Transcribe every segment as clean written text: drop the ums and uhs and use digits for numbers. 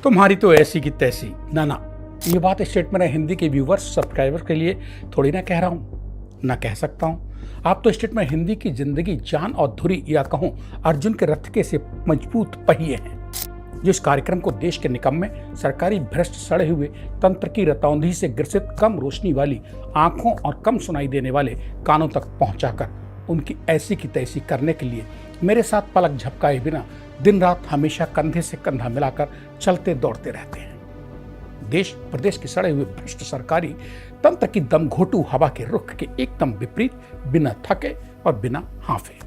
तुम्हारी तो ऐसी की तैसी। ना ये बात स्टेटमेंट हिंदी के व्यूवर्स सब्सक्राइबर के लिए थोड़ी ना कह रहा हूँ, ना कह सकता हूँ। आप तो स्टेटमेंट हिंदी की जिंदगी जान और धुरी या कहूँ अर्जुन के रथ के से मजबूत पहिए हैं, जिस कार्यक्रम को देश के निकम्मे सरकारी भ्रष्ट सड़े हुए तंत्र की रतौंधी से ग्रसित कम रोशनी वाली आंखों और कम सुनाई देने वाले कानों तक पहुंचाकर उनकी ऐसी की तैसी करने के लिए मेरे साथ पलक झपकाए बिना दिन रात हमेशा कंधे से कंधा मिलाकर चलते दौड़ते रहते हैं। देश प्रदेश के सड़े हुए भ्रष्ट सरकारी तंत्र की दमघोटू हवा के रुख के एकदम विपरीत, बिना थके और बिना हांफे।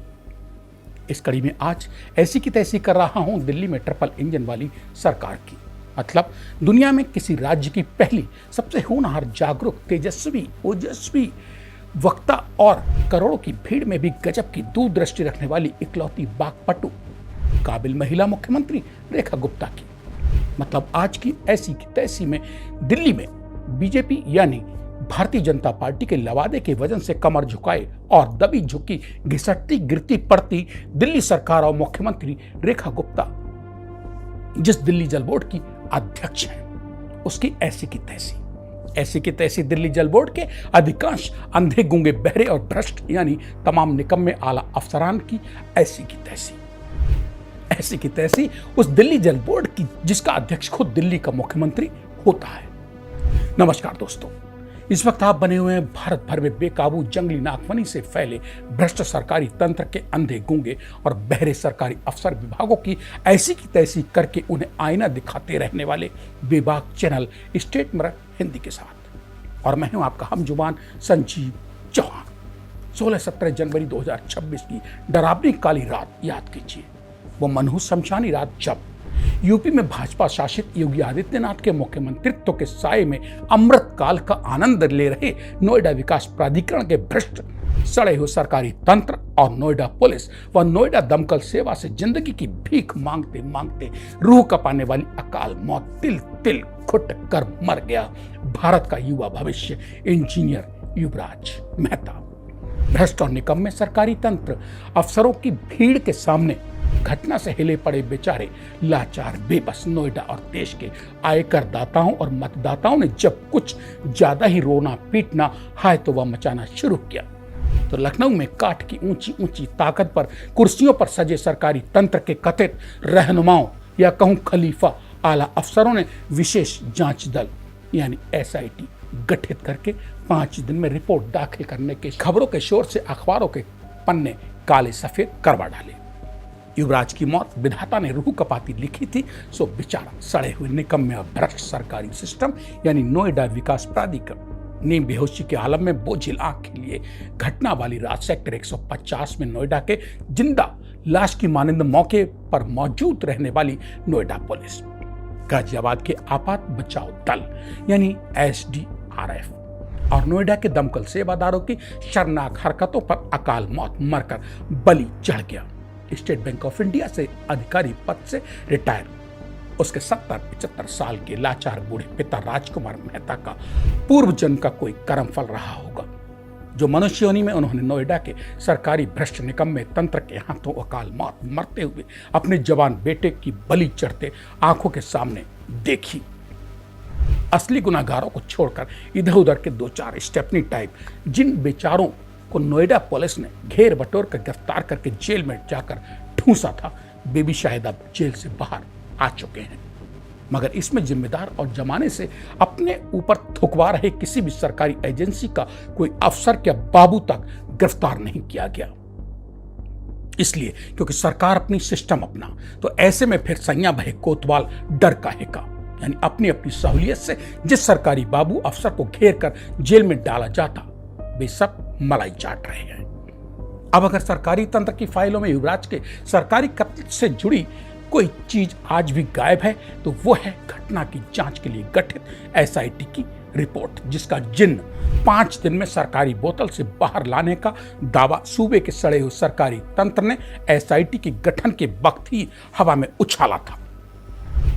इस कड़ी में आज ऐसी की तैसी कर रहा हूं दिल्ली में ट्रिपल इंजन वाली सरकार की, मतलब दुनिया में किसी राज्य की पहली सबसे होनहार, जागरूक, तेजस्वी, ओजस्वी वक्ता और करोड़ों की भीड़ में भी गजब की दूरदृष्टि रखने वाली इकलौती बागपटु काबिल महिला मुख्यमंत्री रेखा गुप्ता की। मतलब आज की ऐसी की तैसी में दिल्ली में बीजेपी यानी भारतीय जनता पार्टी के लवादे के वजन से कमर झुकाए और दबी झुकी, घिसटती गिरती पड़ती दिल्ली सरकार और मुख्यमंत्री रेखा गुप्ता जिस दिल्ली जल बोर्ड की अध्यक्ष हैं, उसकी ऐसी की तैसी दिल्ली जल बोर्ड के अधिकांश अंधे, गूंगे, बहरे और भ्रष्ट यानी तमाम निकम्मे आला अफसरान की ऐसी की तैसी उस दिल्ली जल बोर्ड की जिसका अध्यक्ष खुद दिल्ली का मुख्यमंत्री होता है। नमस्कार दोस्तों, इस वक्त आप बने हुए हैं भारत भर में बेकाबू जंगली नागफनी से फैले भ्रष्ट सरकारी तंत्र के अंधे, गूंगे और बहरे सरकारी अफसर विभागों की ऐसी की तैसी करके उन्हें आईना दिखाते रहने वाले बेबाक चैनल स्टेट मिरर हिंदी के साथ। और मैं हूं आपका हमजुबान संजीव चौहान। 16-17 जनवरी 2026 की डरावनी काली रात याद कीजिए, वो मनहूस शमशानी रात जब यूपी में भाजपा शासित योगी आदित्यनाथ के मुख्यमंत्रित्व के साये में अमृत काल का आनंद ले रहे नोएडा विकास प्राधिकरण के भ्रष्ट सड़े हुए सरकारी तंत्र और नोएडा पुलिस व नोएडा दमकल सेवा से जिंदगी की भीख मांगते मांगते रूह कपाने वाली अकाल मौत तिल तिल घुट कर मर गया भारत का युवा भविष्य इंजीनियर युवराज मेहता। भ्रष्ट और निकम्मे सरकारी तंत्र अफसरों की भीड़ के सामने घटना से हिले पड़े बेचारे लाचार, बेबस नोएडा और देश के आयकर दाताओं और मतदाताओं ने जब कुछ ज्यादा ही रोना पीटना, हाय तौबा मचाना शुरू किया तो लखनऊ में काठ की ऊंची ऊंची ताकत पर कुर्सियों पर सजे सरकारी तंत्र के कथित रहनुमाओं या कहूं खलीफा आला अफसरों ने विशेष जांच दल यानी SIT गठित करके 5 दिन में रिपोर्ट दाखिल करने के खबरों के शोर से अखबारों के पन्ने काले सफेद करवा डाले। युवराज की मौत विधाता ने रूह कपाती लिखी थी, सो बेचारा सड़े हुए निकम्मे और भ्रष्ट सरकारी सिस्टम यानी नोएडा विकास प्राधिकरण नींद बेहोशी के आलम में बोझिल आंख के लिए घटना वाली रात सेक्टर 150 में नोएडा के जिंदा लाश की मानंद मौके पर मौजूद रहने वाली नोएडा पुलिस, गाजियाबाद के आपात बचाव दल यानी SDRF और नोएडा के दमकल सेवादारों की शर्मनाक हरकतों पर अकाल मौत मरकर बलि चढ़ गया। स्टेट बैंक ऑफ इंडिया से अधिकारी पद से रिटायर उसके 70-75 साल के लाचार बूढ़े पिता राजकुमार मेहता का पूर्व जन्म का कोई कर्म फल रहा होगा, जो मनुष्य योनि में उन्होंने नोएडा के सरकारी भ्रष्ट निकम्मे तंत्र के हाथों अकाल मौत मरते हुए अपने जवान बेटे की बलि चढ़ते आंखों के सामने देखी। असली गुनाहगारों को छोड़कर इधर उधर के 2-4 स्टेपनी टाइप जिन बेचारों को नोएडा पुलिस ने घेर बटोर कर गिरफ्तार करके जेल में जाकर ठूंसा था, वे भी शायद अब जेल से बाहर आ चुके हैं। मगर इसमें जिम्मेदार और जमाने से अपने ऊपर थुकवा रहे किसी भी सरकारी एजेंसी का कोई अफसर क्या बाबू तक गिरफ्तार नहीं किया गया। इसलिए क्योंकि सरकार अपनी सिस्टम अपना, तो ऐसे में फिर सैया भरे कोतवाल डर काहे का, यानी अपनी अपनी सहूलियत से जिस सरकारी बाबू अफसर को घेर कर जेल में डाला जाता, वे सब मलाई चाट रहे हैं। अब अगर सरकारी तंत्र की फाइलों में युवराज के सरकारी कत्ल से जुड़ी कोई चीज आज भी गायब है तो वो है घटना की जांच के लिए गठित SIT की रिपोर्ट, जिसका जिन्न 5 दिन में सरकारी बोतल से बाहर लाने का दावा सूबे के सड़े हुए सरकारी तंत्र ने SIT के गठन के वक्त ही हवा में उछाला था।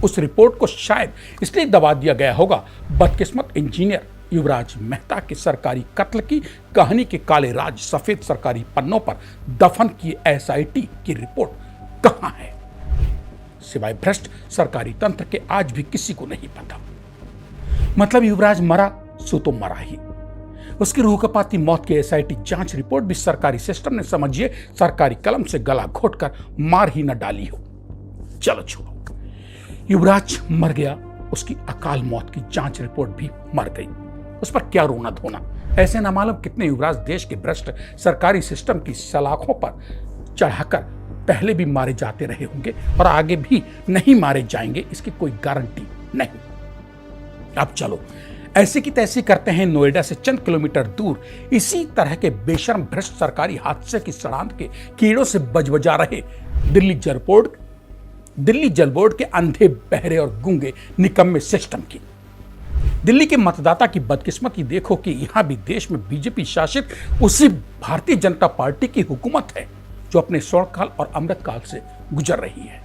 उस रिपोर्ट को शायद इसलिए दबा दिया गया होगा, बदकिस्मत इंजीनियर युवराज मेहता के सरकारी कत्ल की कहानी के काले राज सफेद सरकारी पन्नों पर दफन किए SIT की रिपोर्ट कहां है। सिवाय भ्रष्ट सरकारी तंत्र के आज भी किसी को नहीं पता। मतलब युवराज मरा सो तो मरा ही। उसकी रूहकपाती मौत की एसआईटी जांच रिपोर्ट भी सरकारी सिस्टम ने समझिए सरकारी कलम से गला घोटकर मार ही न डाली हो। चलो छोड़ो, युवराज मर गया, उसकी अकाल मौत की जांच रिपोर्ट भी मर गई, उस पर क्या रोना धोना। ऐसे न मालूम कितने युवराज देश के भ्रष्ट सरकारी सिस्टम की सलाखों पर चढ़ाकर पहले भी मारे जाते रहे होंगे और आगे भी नहीं मारे जाएंगे, इसकी कोई गारंटी नहीं। अब चलो ऐसे की तैसी करते हैं नोएडा से चंद किलोमीटर दूर इसी तरह के बेशर्म भ्रष्ट सरकारी हादसे की सड़ांध के कीड़ों से बजबजा रहे दिल्ली जल बोर्ड के अंधे बहरे और गूंगे निकम्मे सिस्टम की। दिल्ली के मतदाता की बदकिस्मती देखो कि यहां भी देश में बीजेपी शासित उसी भारतीय जनता पार्टी की हुकूमत है जो अपने स्वर्णकाल और अमृतकाल से गुजर रही है।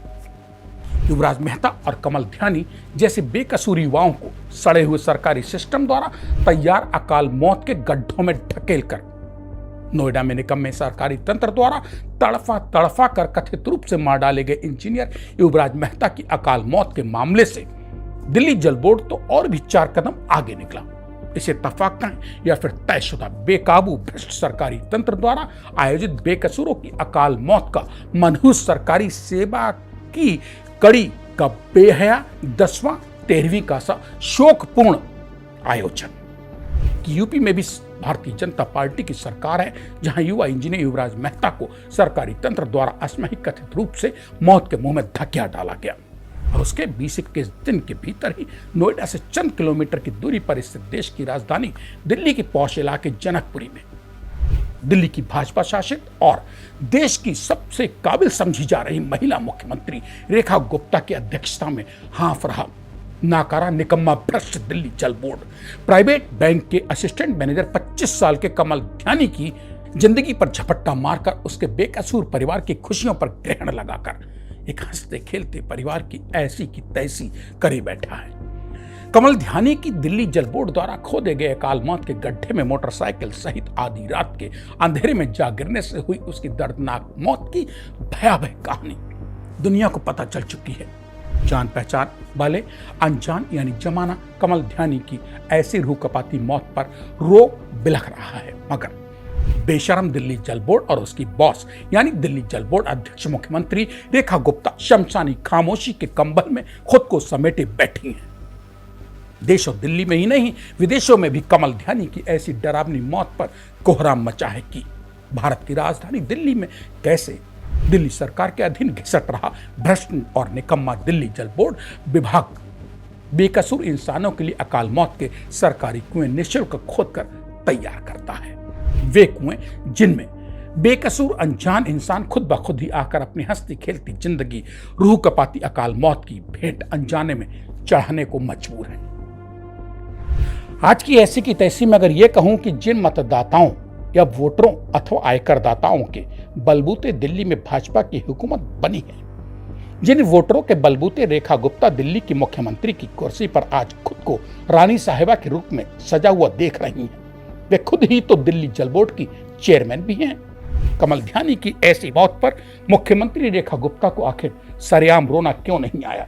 युवराज मेहता और कमल ध्यानी जैसे बेकसूर युवाओं को सड़े हुए सरकारी सिस्टम द्वारा तैयार अकाल मौत के गड्ढों में ढकेल कर नोएडा में निकम्मे सरकारी तंत्र द्वारा तड़फा कर कथित रूप से मार डाले गए इंजीनियर युवराज मेहता की अकाल मौत के मामले से दिल्ली जल बोर्ड तो और भी 4 कदम आगे निकला। इसे तफाका या फिर तयशुदा बेकाबू भ्रष्ट सरकारी तंत्र द्वारा आयोजित बेकसूरों की अकाल मौत का मनहूस सरकारी सेवा की कड़ी का बेहया 10वां 13वीं का सा शोकपूर्ण आयोजन। कि यूपी में भी भारतीय जनता पार्टी की सरकार है जहां युवा इंजीनियर युवराज मेहता को सरकारी तंत्र द्वारा असमयिक कथित रूप से मौत के मुंह में धकेला डाला गया और उसके 20-21 दिन के भीतर ही नोएडा से चंद किलोमीटर की दूरी पर स्थित देश की राजधानी दिल्ली के पौष इलाके जनकपुरी में दिल्ली की भाजपा शासित और देश की सबसे काबिल समझी जा रही महिला मुख्यमंत्री रेखा गुप्ता की अध्यक्षता में हाफ रहा नाकारा निकम्मा भ्रष्ट दिल्ली जल बोर्ड प्राइवेट बैंक के असिस्टेंट मैनेजर 25 साल के कमल ध्यानी की जिंदगी पर झपट्टा मारकर उसके बेकसूर परिवार की खुशियों पर ग्रहण लगाकर एक हंसते खेलते परिवार की ऐसी की तैसी करे बैठा है। कमल ध्यानी की दिल्ली जल बोर्ड द्वारा खोदे गए अकाल मौत के गड्ढे में मोटरसाइकिल सहित आधी रात के अंधेरे में जा गिरने से हुई उसकी दर्दनाक मौत की भयावह कहानी दुनिया को पता चल चुकी है। जान पहचान वाले अनजान यानी जमाना कमल ध्यानी की ऐसी रूह कपाती मौत पर रो बिलख रहा है, मगर बेशरम दिल्ली जल बोर्ड और उसकी बॉस यानी दिल्ली जल बोर्ड अध्यक्ष मुख्यमंत्री रेखा गुप्ता शमशानी खामोशी के कंबल में खुद को समेटे बैठी हैं। देश और दिल्ली में ही नहीं विदेशों में भी कमल ध्यानी की ऐसी डरावनी मौत पर कोहराम मचा है कि भारत की राजधानी दिल्ली में कैसे दिल्ली सरकार के अधीन घिसट रहा भ्रष्ट और निकम्मा दिल्ली जल बोर्ड विभाग बेकसूर इंसानों के लिए अकाल मौत के सरकारी कुएं निःशुल्क खोदकर तैयार करता है। वे कुएं जिनमें बेकसूर अनजान इंसान खुद ब खुद ही आकर अपनी हंसती खेलती जिंदगी रूह कपाती अकाल मौत की भेंट अनजाने में चढ़ाने को मजबूर है। आज की ऐसी की तैसी में अगर यह कहूं कि जिन मतदाताओं या वोटरों अथवा आयकर दाताओं के बलबूते दिल्ली में भाजपा की हुकूमत बनी है, जिन वोटरों के बलबूते रेखा गुप्ता दिल्ली की मुख्यमंत्री की कुर्सी पर आज खुद को रानी साहिबा के रूप में सजा हुआ देख रही हैं, वे खुद ही तो दिल्ली जल बोर्ड की चेयरमैन भी हैं। कमल ध्यानी की ऐसी मौत पर मुख्यमंत्री रेखा गुप्ता को आखिर सरेआम रोना क्यों नहीं आया?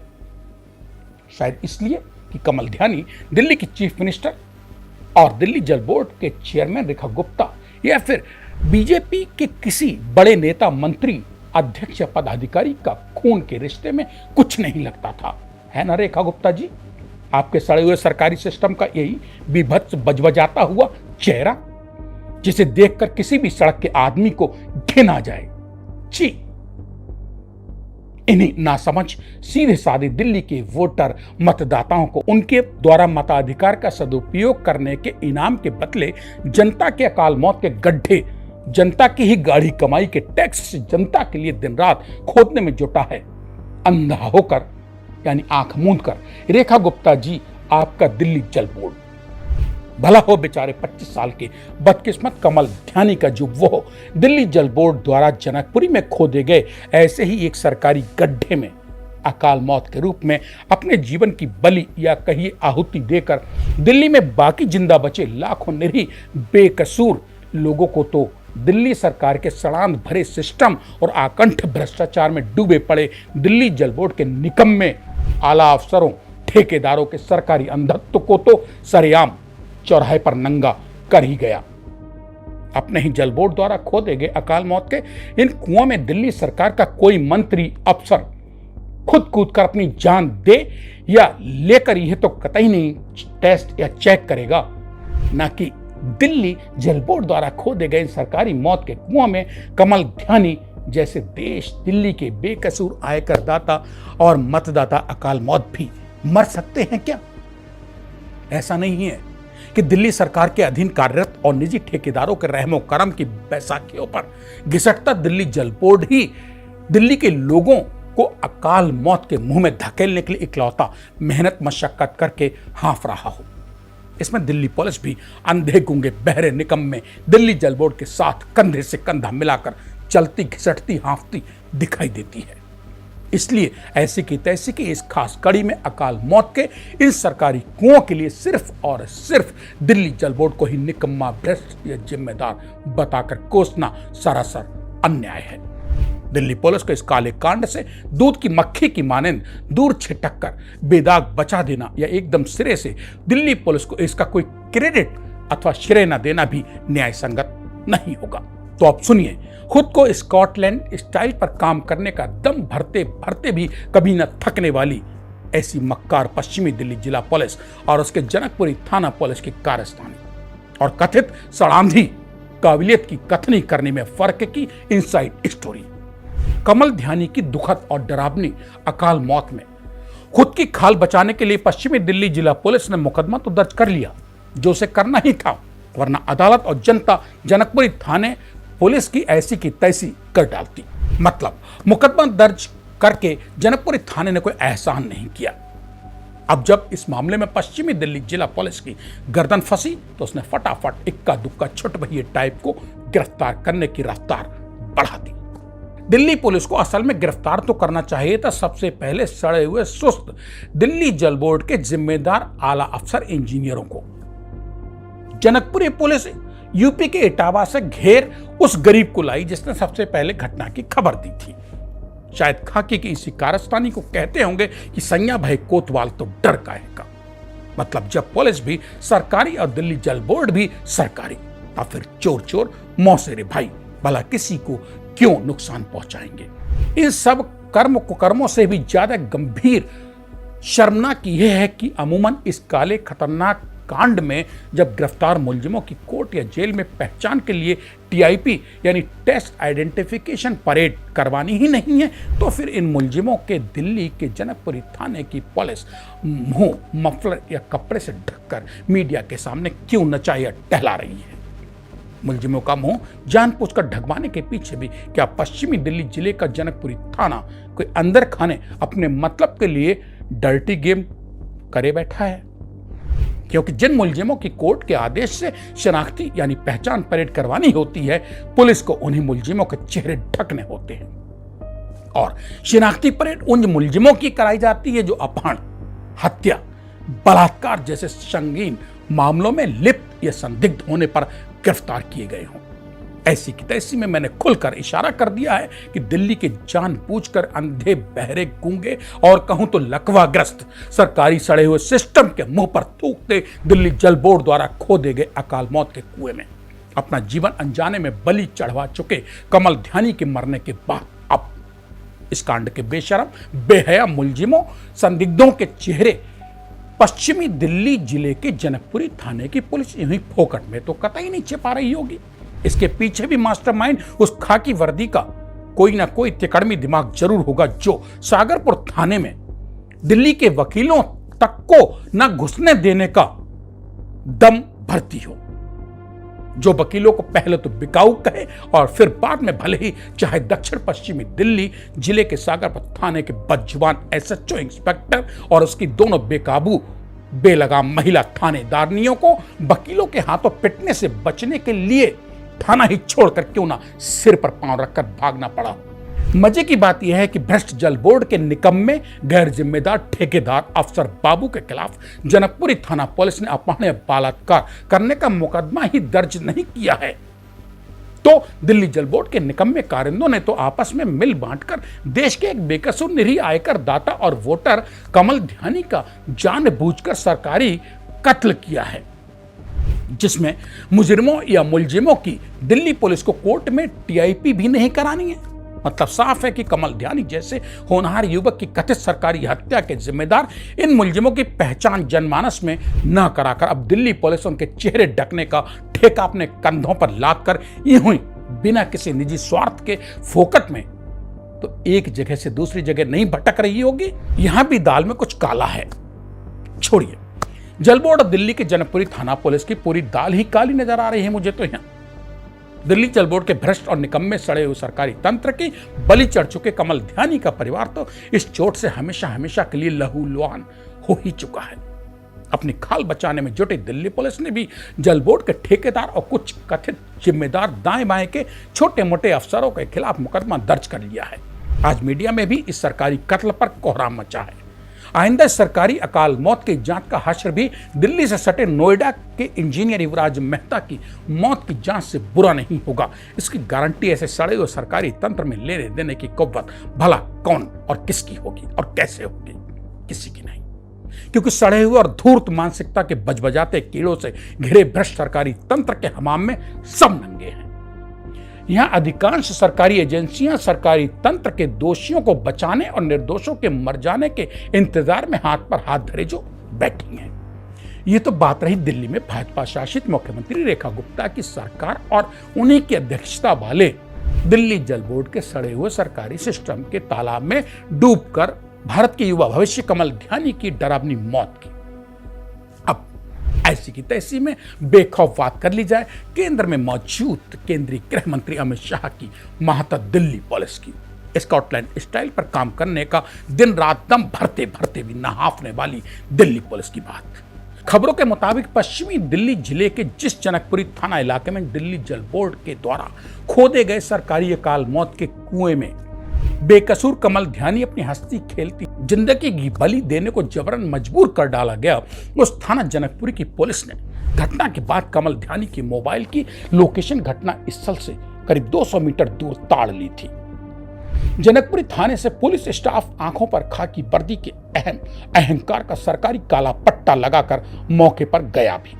शायद इसलिए कि कमल ध्यानी दिल्ली की चीफ मिनिस्टर और दिल्ली जल बोर्ड के चेयरमैन रेखा गुप्ता या फिर बीजेपी के किसी बड़े नेता मंत्री अध्यक्ष या पदाधिकारी का खून के रिश्ते में कुछ नहीं लगता था, है ना रेखा गुप्ता जी? आपके सड़े हुए सरकारी सिस्टम का यही बीभत्स बजबजाता हुआ चेहरा जिसे देखकर किसी भी सड़क के आदमी को घिन आ जाए। छी, इन्हीं नासमझ सीधे साधे दिल्ली के वोटर मतदाताओं को उनके द्वारा मताधिकार का सदुपयोग करने के इनाम के बदले जनता के अकाल मौत के गड्ढे जनता की ही गाढ़ी कमाई के टैक्स से जनता के लिए दिन रात खोदने में जुटा है। अंधा होकर यानी आंख मूंद कर रेखा गुप्ता जी आपका दिल्ली जल बोर्ड भला हो बेचारे 25 साल के बदकिस्मत कमल ध्यानी का जो वो दिल्ली जल बोर्ड द्वारा जनकपुरी में खोदे गए ऐसे ही एक सरकारी गड्ढे में अकाल मौत के रूप में अपने जीवन की बलि या कहिए आहुति देकर दिल्ली में बाकी जिंदा बचे लाखों निरीह बेकसूर लोगों को तो दिल्ली सरकार के सड़ांध भरे सिस्टम और आकंठ भ्रष्टाचार में डूबे पड़े दिल्ली जल बोर्ड के निकम्मे आला अफसरों, ठेकेदारों के सरकारी अंधत्व को तो सरेआम चौराहे पर नंगा कर ही गया। अपने ही जल बोर्ड द्वारा खोदे गए अकाल मौत के इन कुओं में दिल्ली सरकार का कोई मंत्री अफसर खुद कूद कर अपनी जान दे या लेकर यह तो कतई नहीं टेस्ट या चेक करेगा, ना कि दिल्ली जल बोर्ड द्वारा खोदे गए सरकारी मौत के कुओं में कमल ध्यानी जैसे देश दिल्ली के बेकसूर आयकरदाता और मतदाता अकाल मौत भी मर सकते हैं क्या? ऐसा नहीं है कि दिल्ली सरकार के अधीन कार्यरत और निजी ठेकेदारों के रहमो करम की बैसाखियों पर घिसटता दिल्ली जल बोर्ड ही दिल्ली के लोगों को अकाल मौत के मुंह में धकेलने के लिए इकलौता मेहनत मशक्कत करके हाँफ रहा हो। इसमें दिल्ली पुलिस भी अंधे गूंगे बहरे निकम्मे दिल्ली जल बोर्ड के साथ कंधे से कंधा मिलाकर चलती घिसटती हाँफती दिखाई देती है। इसलिए ऐसी की तैसी की इस खास कड़ी में अकाल मौत के इन सरकारी कुओं के लिए सिर्फ और सिर्फ दिल्ली जल बोर्ड को ही निकम्मा, भ्रष्ट या जिम्मेदार बताकर कोसना सरासर अन्याय है। दिल्ली पुलिस को इस काले कांड से दूध की मक्खी की मानंद दूर छिटक कर बेदाग बचा देना या एकदम सिरे से दिल्ली पुलिस को इसका कोई क्रेडिट अथवा श्रेय न देना भी न्याय संगत नहीं होगा। तो अब सुनिए, खुद को स्कॉटलैंड स्टाइल पर काम करने का दम भरते भरते भी कभी न थकने वाली ऐसी मक्कार पश्चिमी दिल्ली जिला पुलिस और उसके जनकपुरी थाना पुलिस की कारस्तानी और कथित सड़ांधी काबिलियत की कथनी करने में फर्क की इनसाइड स्टोरी। कमल ध्यानी की दुखद और डरावनी अकाल मौत में खुद की खाल बचाने के लिए पश्चिमी दिल्ली जिला पुलिस ने मुकदमा तो दर्ज कर लिया, जो उसे करना ही था, वरना अदालत और जनता जनकपुरी थाने पुलिस की ऐसी की तैसी कर डालती। मतलब मुकदमा दर्ज करके जनकपुरी थाने ने कोई एहसान नहीं किया। अब जब इस मामले में पश्चिमी दिल्ली जिला पुलिस की गर्दन फंसी तो उसने फटाफट इक्का दुक्का छुटभइये टाइप को गिरफ्तार करने की रफ्तार बढ़ा दी। दिल्ली पुलिस को असल में गिरफ्तार तो करना चाहिए था सबसे पहले सड़े हुए सुस्त दिल्ली जल बोर्ड के जिम्मेदार आला अफसर इंजीनियरों को। जनकपुरी पुलिस यूपी के इटावा से घेर उस गरीब को लाई जिसने सबसे पहले घटना की खबर दी थी। शायद खाकी की इसी कारस्तानी को कहते होंगे कि सैया भाई कोतवाल तो डर काहेगा। मतलब जब पुलिस भी सरकारी और दिल्ली जल बोर्ड भी सरकारी, और फिर चोर चोर मौसेरे भाई, भला किसी को क्यों नुकसान पहुंचाएंगे। इन सब कर्म कुकर्मों से भी ज्यादा गंभीर शर्मनाक यह है कि अमूमन इस काले खतरनाक कांड में जब गिरफ्तार मुलजिमों की कोर्ट या जेल में पहचान के लिए टीआईपी यानी टेस्ट आइडेंटिफिकेशन परेड करवानी ही नहीं है, तो फिर इन मुलजिमों के दिल्ली के जनकपुरी थाने की पुलिस मुंह मफलर या कपड़े से ढककर मीडिया के सामने क्यों नचा या टहला रही है। मुलजिमों का मुंह जानबूझकर ढकवाने के पीछे भी क्या पश्चिमी दिल्ली जिले का जनकपुरी थाना कोई अंदर खाने अपने मतलब के लिए डर्टी गेम करे बैठा है? क्योंकि जिन मुलजिमों की कोर्ट के आदेश से शनाख्ती यानी पहचान परेड करवानी होती है, पुलिस को उन्हीं मुलजिमों के चेहरे ढकने होते हैं। और शनाख्ती परेड उन मुलजिमों की कराई जाती है जो अपहरण, हत्या, बलात्कार जैसे संगीन मामलों में लिप्त या संदिग्ध होने पर गिरफ्तार किए गए हों। ऐसी की तैसी में मैंने खुलकर इशारा कर दिया है कि दिल्ली के जानबूझकर अंधे बहरे गूंगे और कहूं तो लकवाग्रस्त सरकारी सड़े हुए सिस्टम के मुंह पर थूकते दिल्ली जल बोर्ड द्वारा खोदे गए अकाल मौत के कुएं में अपना जीवन अनजाने में बलि चढ़वा चुके कमल ध्यानी के मरने के बाद अब इस कांड के बेशरम बेहया मुलजिमों संदिग्धों के चेहरे पश्चिमी दिल्ली जिले के जनकपुरी थाने की पुलिस यही फोकट में तो कतई नहीं छिपा रही होगी। इसके पीछे भी मास्टरमाइंड उस खाकी वर्दी का कोई ना कोई तिकड़मी दिमाग जरूर होगा जो सागरपुर थाने में दिल्ली के वकीलों तक को न घुसने देने का दम भरती हो, जो वकीलों को पहले तो बिकाऊ कहे और फिर बाद में भले ही चाहे दक्षिण पश्चिमी दिल्ली जिले के सागरपुर थाने के बदजुबान एसएचओ इंस्पेक्टर और उसकी दोनों बेकाबू बेलगाम महिला थानेदारनियों को वकीलों के हाथों पिटने से बचने के लिए थाना ही छोड़कर क्यों ना सिर पर पांव रखकर भागना पड़ा। मजे की बात यह है कि भ्रष्ट जल बोर्ड के निकम्मे गैर जिम्मेदार ठेकेदार अफसर बाबू के खिलाफ जनकपुरी थाना पुलिस ने अपहरण या बलात्कार करने का मुकदमा ही दर्ज नहीं किया है। तो दिल्ली जल बोर्ड के निकम्मे कारिंदों ने तो आपस में मिल बांटकर देश के एक बेकसूर निरीह आयकर दाता और वोटर कमल ध्यानी का जानबूझकर सरकारी कत्ल किया है, जिसमें मुजरिमों या मुलजिमों की दिल्ली पुलिस को कोर्ट में टीआईपी भी नहीं करानी है। मतलब साफ है कि कमल ध्यानी जैसे होनहार युवक की कथित सरकारी हत्या के जिम्मेदार इन मुलजिमों की पहचान जनमानस में न कराकर अब दिल्ली पुलिस उनके चेहरे ढकने का ठेका अपने कंधों पर लादकर यूं ही बिना किसी निजी स्वार्थ के फोकट में तो एक जगह से दूसरी जगह नहीं भटक रही होगी। यहां भी दाल में कुछ काला है। छोड़िए, जल बोर्ड और दिल्ली के जनकपुरी थाना पुलिस की पूरी दाल ही काली नजर आ रही है मुझे तो। यहां दिल्ली जल बोर्ड के भ्रष्ट और निकम्मे सड़े हुए सरकारी तंत्र की बलि चढ़ चुके कमल ध्यानी का परिवार तो इस चोट से हमेशा हमेशा के लिए लहूलुहान हो ही चुका है। अपनी खाल बचाने में जुटी दिल्ली पुलिस ने भी जल बोर्ड के ठेकेदार और कुछ कथित जिम्मेदार दाएं बाएं के छोटे मोटे अफसरों के खिलाफ मुकदमा दर्ज कर लिया है। आज मीडिया में भी इस सरकारी कत्ल पर कोहराम मचा है। आइंदा सरकारी अकाल मौत की जांच का हश्र भी दिल्ली से सटे नोएडा के इंजीनियर युवराज मेहता की मौत की जांच से बुरा नहीं होगा। इसकी गारंटी ऐसे सड़े हुए सरकारी तंत्र में लेने देने की कुव्वत भला कौन और किसकी होगी और कैसे होगी? किसी की नहीं, क्योंकि सड़े हुए और धूर्त मानसिकता के बजबजाते कीड़ों से घिरे भ्रष्ट सरकारी तंत्र के हमाम में सब नंगे हैं। यहां अधिकांश सरकारी एजेंसियां सरकारी तंत्र के दोषियों को बचाने और निर्दोषों के मर जाने के इंतजार में हाथ पर हाथ धरे जो बैठी हैं। ये तो बात रही दिल्ली में भाजपा शासित मुख्यमंत्री रेखा गुप्ता की सरकार और उन्हीं की अध्यक्षता वाले दिल्ली जल बोर्ड के सड़े हुए सरकारी सिस्टम के तालाब में डूबकर भारत के युवा भविष्य कमल ध्यानी की डरावनी मौत की। अब ऐसी की तैसी में बेखौफ बात कर ली जाए केंद्र में मौजूद केंद्रीय गृह मंत्री अमित शाह की महातत दिल्ली पुलिस की स्कॉटलैंड स्टाइल पर काम करने का दिन रात दम भरते भरते भी नहाफने वाली दिल्ली पुलिस की बात। खबरों के मुताबिक पश्चिमी दिल्ली जिले के जिस जनकपुरी थाना इलाके में दिल्ली जल बोर्ड के द्वारा खोदे गए सरकारी अकाल मौत के कुएं में बेकसूर कमल ध्यानी अपनी हंसती खेलती जिंदगी की बलि देने को जबरन मजबूर कर डाला गया, उस थाना जनकपुरी की पुलिस ने घटना के बाद कमल ध्यानी की मोबाइल की लोकेशन घटना स्थल से करीब 200 मीटर दूर ताड़ ली थी। जनकपुरी थाने से पुलिस स्टाफ आंखों पर खाकी वर्दी के अहंकार का सरकारी काला पट्टा लगाकर मौके पर गया भी।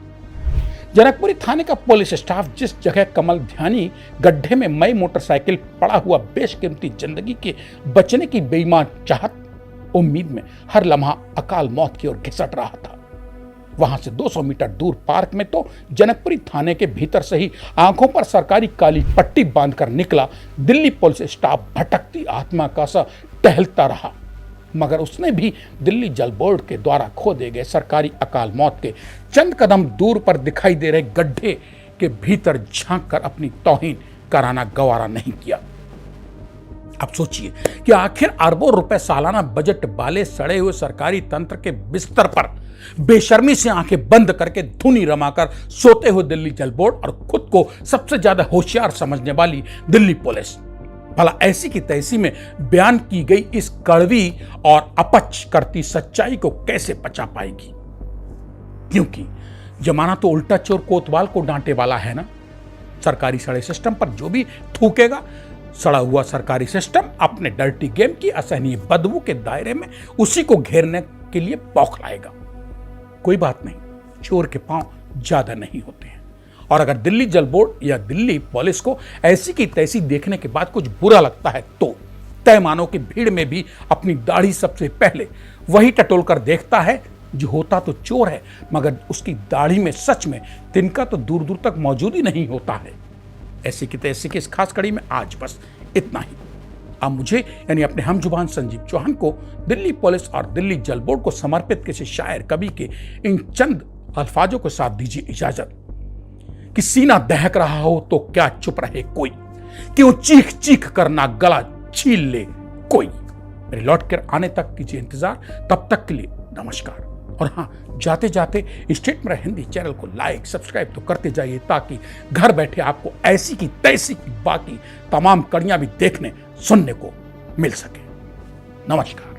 जनकपुरी थाने का पुलिस स्टाफ जिस जगह कमल ध्यानी गड्ढे में मई मोटरसाइकिल पड़ा हुआ बेशकीमती जिंदगी के बचने की बेईमान चाहत उम्मीद में हर लम्हा अकाल मौत की ओर घिसट रहा था, वहां से 200 मीटर दूर पार्क में तो जनकपुरी थाने के भीतर से ही आंखों पर सरकारी काली पट्टी बांधकर निकला दिल्ली पुलिस स्टाफ भटकती आत्मा का सा टहलता रहा, मगर उसने भी दिल्ली जल बोर्ड के द्वारा खोदे गए सरकारी अकाल मौत के चंद कदम दूर पर दिखाई दे रहे गड्ढे के भीतर झांक कर अपनी तौहीन कराना गवारा नहीं किया। अब सोचिए कि आखिर अरबों रुपए सालाना बजट वाले सड़े हुए सरकारी तंत्र के बिस्तर पर बेशर्मी से आंखें बंद करके धुनी रमाकर सोते हुए दिल्ली जल बोर्ड और खुद को सबसे ज्यादा होशियार समझने वाली दिल्ली पुलिस भला ऐसी की तैसी में बयान की गई इस कड़वी और अपच करती सच्चाई को कैसे पचा पाएगी? क्योंकि जमाना तो उल्टा चोर कोतवाल को डांटे वाला है ना। सरकारी सड़े सिस्टम पर जो भी थूकेगा, सड़ा हुआ सरकारी सिस्टम अपने डर्टी गेम की असहनीय बदबू के दायरे में उसी को घेरने के लिए बौखलाएगा। कोई बात नहीं, चोर के पांव ज्यादा नहीं होते हैं। और अगर दिल्ली जल बोर्ड या दिल्ली पुलिस को ऐसी की तैसी देखने के बाद कुछ बुरा लगता है तो तय मानो की भीड़ में भी अपनी दाढ़ी सबसे पहले वही टटोल कर देखता है जो होता तो चोर है, मगर उसकी दाढ़ी में सच में तिनका तो दूर दूर तक मौजूद ही नहीं होता है। ऐसी की तैसी की इस खास कड़ी में आज बस इतना ही। अब मुझे यानी अपने हम जुबान संजीव चौहान को दिल्ली पुलिस और दिल्ली जल बोर्ड को समर्पित किसी शायर कवि के इन चंद अल्फाजों के साथ दीजिए इजाजत कि सीना दहक रहा हो तो क्या चुप रहे कोई, क्यों चीख चीख करना गला छील ले कोई। मेरे लौट कर आने तक कीजिए इंतजार, तब तक के लिए नमस्कार। और हाँ, जाते जाते स्टेट में हिंदी चैनल को लाइक सब्सक्राइब तो करते जाइए ताकि घर बैठे आपको ऐसी की तैसी की बाकी तमाम कड़ियां भी देखने सुनने को मिल सके। नमस्कार।